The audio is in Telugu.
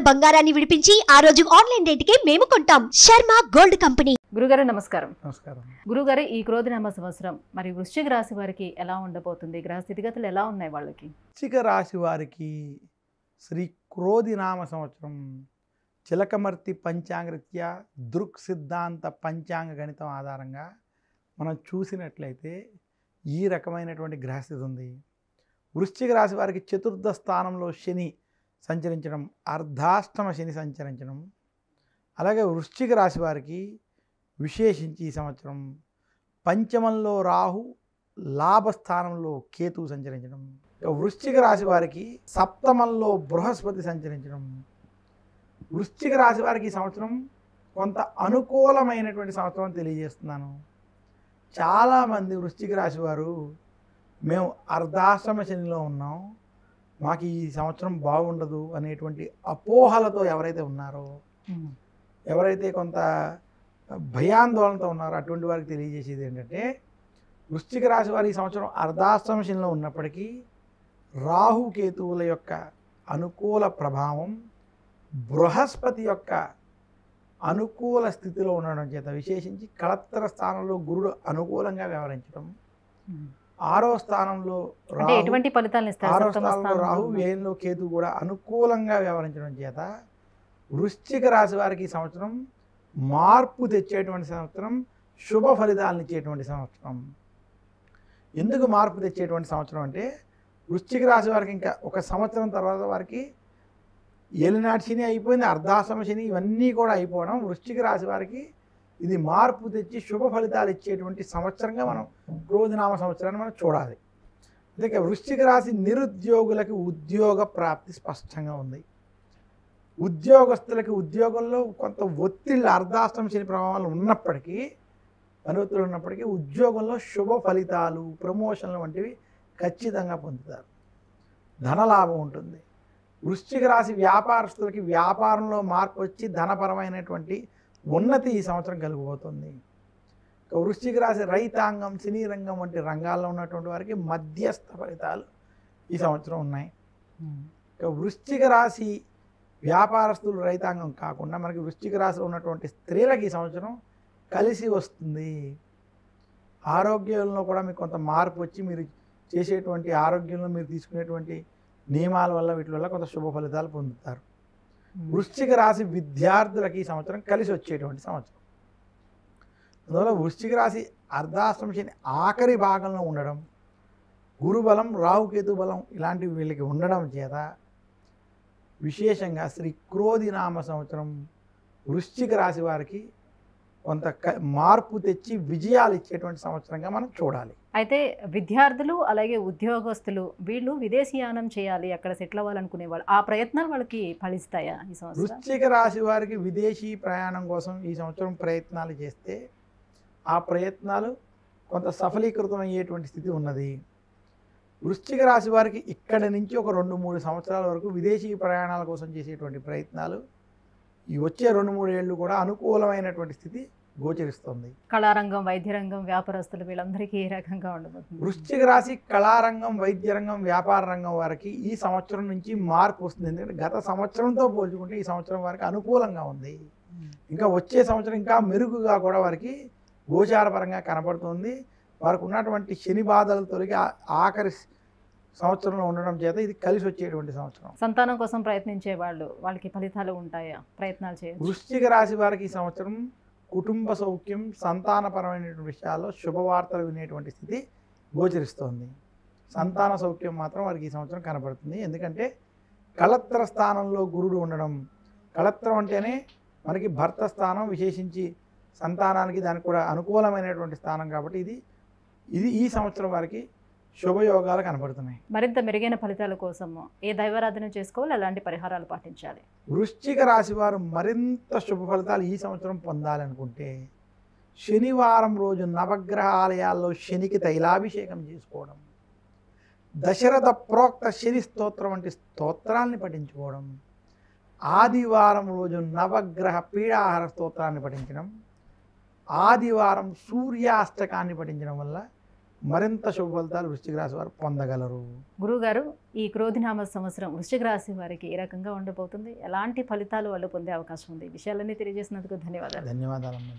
బంగారాన్ని విడిపించి ఆ రోజు ఆన్లైన్ రేటుకే మేము కొంటాం. Sharma gold company. గురుగారు నమస్కారం. నమస్కారం. గురుగారు, ఈ క్రోధినామ సంవత్సరం మరి వృశ్చిక రాశి వారికి ఎలా ఉండబోతుంది? గ్రహ స్థితిగతులు ఎలా ఉన్నాయి వాళ్ళకి? వృశ్చిక రాశి వారికి శ్రీ క్రోధినామ సంవత్సరం చిలకమర్తి పంచాంగరీత్యా దృక్ సిద్ధాంత పంచాంగ గణితం ఆధారంగా మనం చూసినట్లయితే ఈ రకమైనటువంటి గ్రహస్థితి ఉంది. వృశ్చిక రాశి వారికి చతుర్థ స్థానంలో శని సంచరించడం, అర్ధాష్టమ శని సంచరించడం, అలాగే వృశ్చిక రాశి వారికి విశేషించి ఈ సంవత్సరం పంచమంలో రాహు, లాభస్థానంలో కేతువు సంచరించడం, వృశ్చిక రాశి వారికి సప్తమంలో బృహస్పతి సంచరించడం. వృశ్చిక రాశి వారికి ఈ సంవత్సరం కొంత అనుకూలమైనటువంటి సంవత్సరం తెలియజేస్తున్నాను. చాలామంది వృశ్చిక రాశి వారు మేము అర్ధాశ్రమ శనిలో ఉన్నాం, మాకు ఈ సంవత్సరం బాగుండదు అనేటువంటి అపోహలతో ఎవరైతే ఉన్నారో, ఎవరైతే కొంత భయాందోళనతో ఉన్నారో అటువంటి వారికి తెలియజేసేది ఏంటంటే, వృశ్చిక రాశి వారి ఈ సంవత్సరం అర్ధాశ్రమ శనిలో ఉన్నప్పటికీ రాహుకేతువుల యొక్క అనుకూల ప్రభావం, బృహస్పతి యొక్క అనుకూల స్థితిలో ఉండడం చేత విశేషించి కళత్ర స్థానంలో గురుడు అనుకూలంగా వ్యవహరించడం, ఆరో స్థానంలో ఎటువంటి ఫలితాలను ఇస్తారు? ఆరో స్థానంలో రాహు, వ్యయంలో కేతు కూడా అనుకూలంగా వ్యవహరించడం చేత వృశ్చిక రాశి వారికి ఈ సంవత్సరం మార్పు తెచ్చేటువంటి సంవత్సరం, శుభ ఫలితాలను ఇచ్చేటువంటి సంవత్సరం. ఎందుకు మార్పు తెచ్చేటువంటి సంవత్సరం అంటే, వృశ్చిక రాశి వారికి ఇంకా ఒక సంవత్సరం తర్వాత వారికి ఏలినాటి శని అయిపోయింది, అర్ధాశ్రమ శని ఇవన్నీ కూడా అయిపోవడం, వృశ్చిక రాశి వారికి ఇది మార్పు తెచ్చి శుభ ఫలితాలు ఇచ్చేటువంటి సంవత్సరంగా మనం క్రోధినామ సంవత్సరాన్ని మనం చూడాలి. అందుకే వృశ్చిక రాశి నిరుద్యోగులకి ఉద్యోగ ప్రాప్తి స్పష్టంగా ఉంది. ఉద్యోగస్తులకి ఉద్యోగంలో కొంత ఒత్తిళ్ళు, అర్ధాశ్రమ శని ప్రభావాలు ఉన్నప్పటికీ, పనివత్తులు ఉన్నప్పటికీ ఉద్యోగంలో శుభ ఫలితాలు, ప్రమోషన్లు వంటివి ఖచ్చితంగా పొందుతారు. ధనలాభం ఉంటుంది. వృశ్చిక రాశి వ్యాపారస్తులకి వ్యాపారంలో మార్పు వచ్చి ధనపరమైనటువంటి ఉన్నతి ఈ సంవత్సరం కలిగిపోతుంది. వృశ్చిక రాశి రైతాంగం, సినీ రంగం వంటి రంగాల్లో ఉన్నటువంటి వారికి మధ్యస్థ ఫలితాలు ఈ సంవత్సరం ఉన్నాయి. వృశ్చిక రాశి వ్యాపారస్తులు, రైతాంగం కాకుండా మనకి వృశ్చిక రాశిలో ఉన్నటువంటి స్త్రీలకు ఈ సంవత్సరం కలిసి వస్తుంది. ఆరోగ్యంలో కూడా మీకు కొంత మార్పు వచ్చి మీరు చేసేటువంటి ఆరోగ్యంలో మీరు తీసుకునేటువంటి నియమాల వల్ల, వీటి వల్ల కొంత శుభ ఫలితాలు పొందుతారు. వృశ్చిక రాశి విద్యార్థులకి ఈ సంవత్సరం కలిసి వచ్చేటువంటి సంవత్సరం. అందువల్ల వృశ్చిక రాశి అర్ధాశ్రమ శని ఆఖరి భాగంలో ఉండడం, గురుబలం, రాహుకేతు బలం ఇలాంటివి వీళ్ళకి ఉండడం చేత విశేషంగా శ్రీ క్రోధినామ సంవత్సరం వృశ్చిక రాశి వారికి కొంత మార్పు తెచ్చి విజయాలు ఇచ్చేటువంటి సంవత్సరంగా మనం చూడాలి. అయితే విద్యార్థులు అలాగే ఉద్యోగస్తులు వీళ్ళు విదేశీయానం చేయాలి, అక్కడ సెటిల్ అవ్వాలనుకునే వాళ్ళు, ఆ ప్రయత్నాలు వాళ్ళకి ఫలిస్తాయా ఈ సంవత్సరం? వృశ్చిక రాశి వారికి విదేశీ ప్రయాణం కోసం ఈ సంవత్సరం ప్రయత్నాలు చేస్తే ఆ ప్రయత్నాలు కొంత సఫలీకృతం అయ్యేటువంటి స్థితి ఉన్నది. వృశ్చిక రాశి వారికి ఇక్కడి నుంచి ఒక 2-3 సంవత్సరాల వరకు విదేశీ ప్రయాణాల కోసం చేసేటువంటి ప్రయత్నాలు ఈ వచ్చే 2-3 ఏళ్ళు కూడా అనుకూలమైనటువంటి స్థితి గోచరిస్తుంది. కళారంగం, వైద్య రంగం, వ్యాపారస్తులు వీళ్ళందరికీ ఏ రకంగా ఉండబోతుంది? వృశ్చిక రాశి కళారంగం, వైద్య రంగం, వ్యాపార రంగం వారికి ఈ సంవత్సరం నుంచి మార్పు వస్తుంది. ఎందుకంటే గత సంవత్సరంతో పోల్చుకుంటే ఈ సంవత్సరం వారికి అనుకూలంగా ఉంది. ఇంకా వచ్చే సంవత్సరం ఇంకా మెరుగుగా కూడా వారికి గోచారపరంగా కనపడుతుంది. వారికి ఉన్నటువంటి శని బాధలు తొలగి ఆఖరి సంవత్సరంలో ఉండడం చేత ఇది కలిసి వచ్చేటువంటి సంవత్సరం. సంతానం కోసం ప్రయత్నించే వాళ్ళకి ఫలితాలు ఉంటాయా? ప్రయత్నాలు చేయొచ్చు. వృశ్చిక రాశి వారికి ఈ సంవత్సరం కుటుంబ సౌఖ్యం, సంతానపరమైనటువంటి విషయాల్లో శుభవార్తలు వినేటువంటి స్థితి గోచరిస్తోంది. సంతాన సౌఖ్యం మాత్రం వారికి ఈ సంవత్సరం కనపడుతుంది. ఎందుకంటే కళత్ర స్థానంలో గురుడు ఉండడం, కళత్రం అంటేనే మనకి భర్త స్థానం, విశేషించి సంతానానికి దానికి కూడా అనుకూలమైనటువంటి స్థానం కాబట్టి ఇది ఈ సంవత్సరం వారికి శుభయోగాలు కనపడుతున్నాయి. మరింత మెరుగైన ఫలితాల కోసం ఏ దైవారాధన చేసుకోవాలి, అలాంటి పరిహారాలు పాటించాలి? వృశ్చిక రాశి వారు మరింత శుభ ఫలితాలు ఈ సంవత్సరం పొందాలనుకుంటే శనివారం రోజు నవగ్రహ ఆలయాల్లో శనికి తైలాభిషేకం చేసుకోవడం, దశరథ ప్రోక్త శని స్తోత్రం వంటి స్తోత్రాన్ని పఠించుకోవడం, ఆదివారం రోజు నవగ్రహ పీడాహార స్తోత్రాన్ని పఠించడం, ఆదివారం సూర్యాష్టకాన్ని పఠించడం వల్ల మరింత శుభ ఫలితాలు వృశ్చిక రాశి వారు పొందగలరు. గురువుగారు, ఈ క్రోధినామ సంవత్సరం వృశ్చిక రాశి వారికి ఏ రకంగా ఉండబోతుంది, ఎలాంటి ఫలితాలు వాళ్ళు పొందే అవకాశం ఉంది, విషయాలన్నీ తెలియజేసినందుకు ధన్యవాదాలు. ధన్యవాదాలమ్మా.